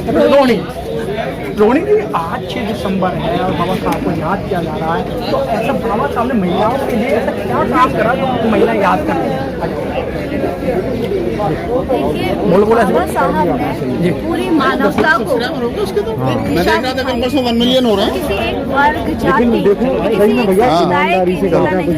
रोहिणी जी, आज 6 दिसंबर है और बाबा साहब को याद किया जा रहा है, तो ऐसा बाबा साहब ने महिलाओं के लिए ऐसा क्या काम करा जो महिला याद करती है? देखिए, बाबा साहब ने पूरी मानवता को दिशा दिखाई। 1 मिलियन हो रहे हैं। किसी एक वर्ग, जाति, किसी एक समुदाय की निंदा नहीं।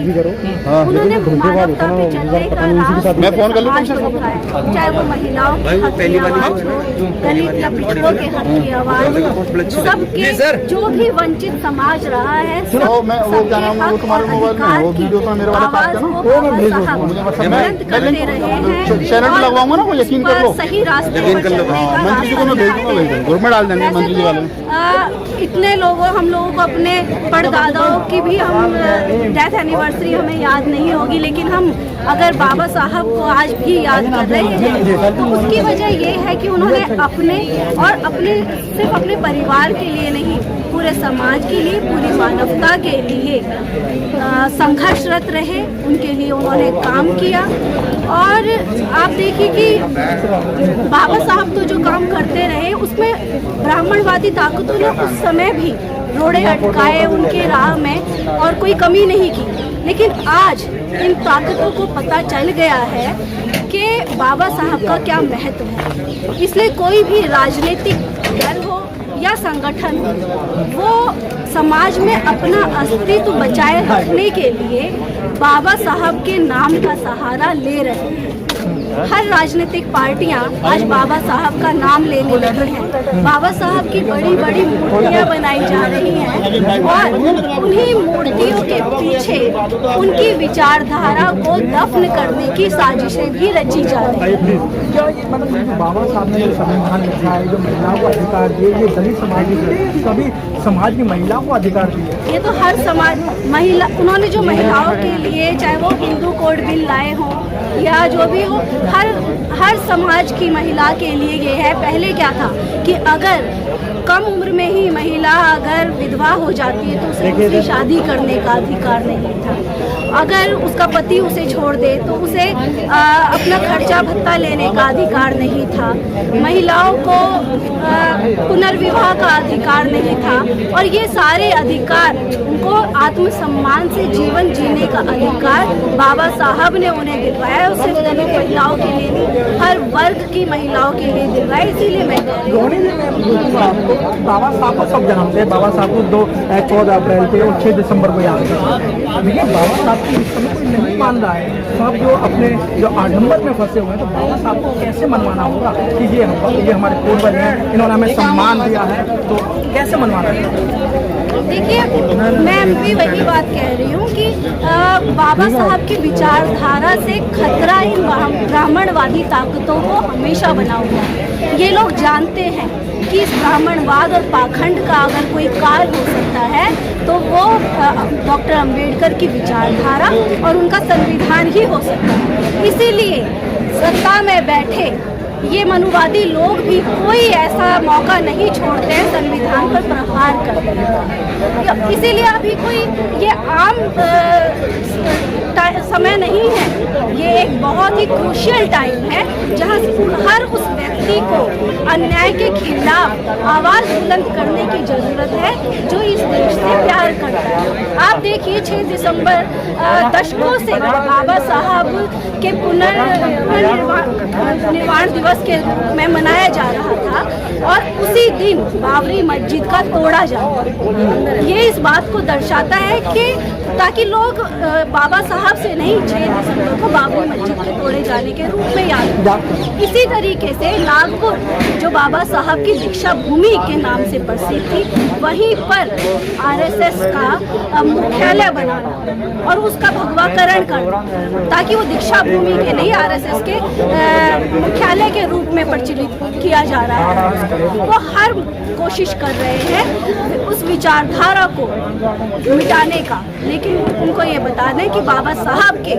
उन्होंने मानवता पे चलने का रास्ता समाज को दिखाया, चाहे वो महिलाओं के हक की आवाज हो, दलित या पिछड़ों के हक की आवाज हो, सबके जो भी वंचित समाज रहा है, सबके हक और अधिकार की आवाज को बाबा साहब बुलंद करते रहे हैं और यकीन कर लो, सही रास्ते पर चलने का मंत्री जी को मैं भेज दूंगा, ग्रुप में डाल देंगे मंत्री जी वाले। इतने लोगों हम लोगों को अपने परदादाओं की भी हम डेथ एनिवर्सरी हमें याद नहीं होगी, लेकिन हम अगर बाबा साहब को आज भी याद कर रहे हैं तो उसकी वजह ये है कि उन्होंने सिर्फ अपने परिवार के लिए नहीं, पूरे समाज के लिए, पूरी मानवता के लिए संघर्षरत रहे, उनके लिए उन्होंने काम किया। और आप देखिए कि बाबा साहब तो जो काम करते रहे उसमें ब्राह्मणवादी ताकतों ने उस समय भी रोड़े अटकाए उनके राह में और कोई कमी नहीं की, लेकिन आज इन ताकतों को पता चल गया है कि बाबा साहब का क्या महत्व है। इसलिए कोई भी राजनीतिक दल हो या संगठन हो, वो समाज में अपना अस्तित्व बचाए रखने के लिए बाबा साहब के नाम का सहारा ले रहे हैं। हर राजनीतिक पार्टियां आज बाबा साहब का नाम लेने लगी हैं। बाबा साहब की बड़ी बड़ी मूर्तियां बनाई जा रही हैं और उन्हीं मूर्तियों के पीछे उनकी विचारधारा को दफन करने की साजिशें भी रची जा रही हैं। क्या ये मतलब बाबा साहब ने जो संविधान लिखा है, जो महिलाओं को अधिकार दिए, ये दलित समाज के सभी समाज की महिलाओं को अधिकार दिए? ये तो हर समाज महिला, उन्होंने जो महिलाओं के लिए, चाहे वो हिंदू कोड बिल लाए हों या जो भी हो, हर समाज की महिला के लिए ये है। पहले क्या था कि अगर कम उम्र में ही महिला अगर विधवा हो जाती है तो उसे दूसरी शादी करने का अधिकार नहीं था। अगर उसका पति उसे छोड़ दे तो उसे अपना खर्चा भत्ता लेने का अधिकार नहीं था। महिलाओं को पुनर्विवाह का अधिकार नहीं था और ये सारे अधिकार, उनको आत्मसम्मान से जीवन जीने का अधिकार बाबा साहब ने उन्हें दिलवाया। और सिर्फ दलित महिलाओं के लिए नहीं, हर वर्ग की महिलाओं के लिए दिलवाया। इसीलिए मैं बाबा साहब को सब जानते हैं। बाबा साहब को 14 अप्रैल को और 6 दिसंबर को याद करते हैं, लेकिन बाबा साहब की इस समय कोई नहीं मान रहा है। सब जो अपने जो आडंबर में फंसे हुए हैं, तो बाबा साहब को कैसे मनवाना होगा कि ये हमारे पूर्वज हैं, इन्होंने हमें सम्मान दिया है, तो कैसे मनवाना है? देखिए, मैं भी वही बात कह रही हूँ कि बाबा साहब की विचारधारा से खतरा इन ब्राह्मणवादी ताकतों को हमेशा बना हुआ है। ये लोग जानते हैं कि इस ब्राह्मणवाद और पाखंड का अगर कोई काल हो सकता है तो वो डॉक्टर अंबेडकर की विचारधारा और उनका संविधान ही हो सकता है। इसीलिए सत्ता में बैठे ये मनुवादी लोग भी कोई ऐसा मौका नहीं छोड़ते हैं संविधान पर प्रहार करने का। इसीलिए अभी कोई ये आम समय नहीं है, ये एक बहुत ही क्रूशियल टाइम है जहां हर उस व्यक्ति को अन्याय के खिलाफ आवाज बुलंद करने की जरूरत है जो इस देश से प्यार करता है। आप देखिए 6 दिसंबर दशकों से बाबा साहब के निर्वाण दिवस के रूप में मनाया जा रहा था और उसी दिन बाबरी मस्जिद का तोड़ा जाता। ये इस बात को दर्शाता है कि ताकि लोग बाबा साहब से नहीं 6 दिसंबर को बाबरी मस्जिद के तोड़े जाने के रूप में याद करें। इसी तरीके से नागपुर जो बाबा साहब की दीक्षा भूमि के नाम से प्रसिद्ध थी, वहीं पर आरएसएस का मुख्यालय बनाना और उसका भगवाकरण करना ताकि वो दीक्षा भूमि के नहीं आरएसएस के मुख्यालय के रूप में प्रचलित किया जा रहा है। वो हर कोशिश कर रहे हैं उस विचारधारा को मिटाने का, लेकिन उनको ये बता दें कि बाबा साहब के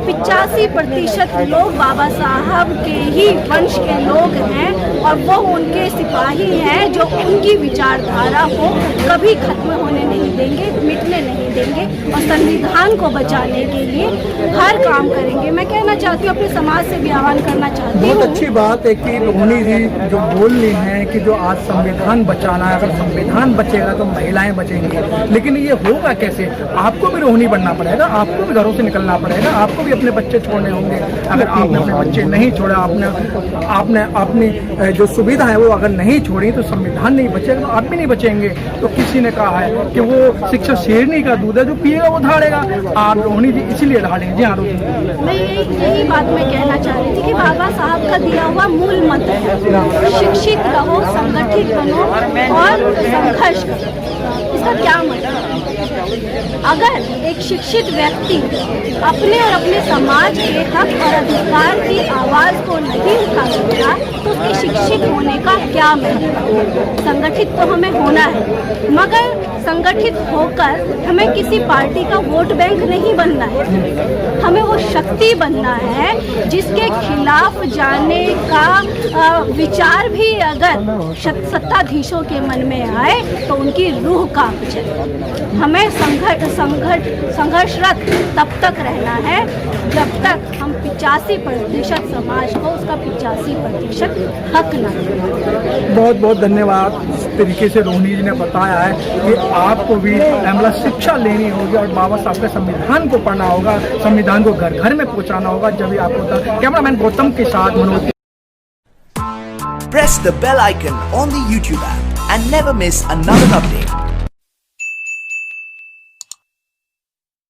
85% लोग बाबा साहब के ही वंश के लोग हैं और वो उनके सिपाही हैं जो उनकी विचारधारा को कभी खत्म होने नहीं देंगे, मिटने नहीं देंगे और संविधान को बचाने के लिए हर काम करेंगे। मैं कहना चाहती हूँ, अपने समाज से भी आह्वान करना चाहती बहुत हूँ। अच्छी बात है कि रोहिणी जी जो बोल रही हैं कि जो आज संविधान बचाना है, अगर संविधान बचेगा तो महिलाएं बचेंगी, लेकिन ये होगा कैसे? आपको भी रोहिणी बनना पड़ेगा, आपको भी घरों से निकलना पड़ेगा, आपको भी अपने बच्चे छोड़ने होंगे। अगर आपने अपने बच्चे नहीं छोड़े, आपने अपनी जो सुविधा है वो अगर नहीं छोड़ी तो संविधान नहीं बचेगा, तो आप भी नहीं बचेंगे। तो किसी ने कहा है कि वो शिक्षा शेरनी का दूध है, जो पिएगा वो धाड़ेगा। आप रोहिणी जी इसीलिए धाड़ेंगे। जी हाँ रोहिणी, मैं यही बात मैं कहना चाह रही थी कि बाबा साहब का दिया हुआ मूल मंत्र है, शिक्षित रहो, संगठित बनो और संघर्ष करो। इसका क्या मतलब? अगर एक शिक्षित व्यक्ति अपने और अपने समाज के हक और अधिकार की आवाज को नहीं उठा सकता तो उसके शिक्षित होने का क्या मतलब? संगठित तो हमें होना है, मगर संगठित होकर हमें किसी पार्टी का वोट बैंक नहीं बनना है। हमें वो शक्ति बनना है जिसके खिलाफ जाने का विचार भी अगर सत्ताधीशों के मन में आए तो उनकी रूह कांप जाए। हमें संघर्षरत तब तक रहना है जब तक हम 85% समाज को उसका 85% हक न दें। बहुत बहुत धन्यवाद। इस तरीके से रोहिणी जी ने बताया है कि आपको भी मतलब शिक्षा लेनी होगी और बाबा साहब के संविधान को पढ़ना होगा, संविधान को घर घर में पहुंचाना होगा। जब भी आपको कैमरामैन गौतम के साथ Manoj. Press the bell icon on the YouTube app and never miss another update.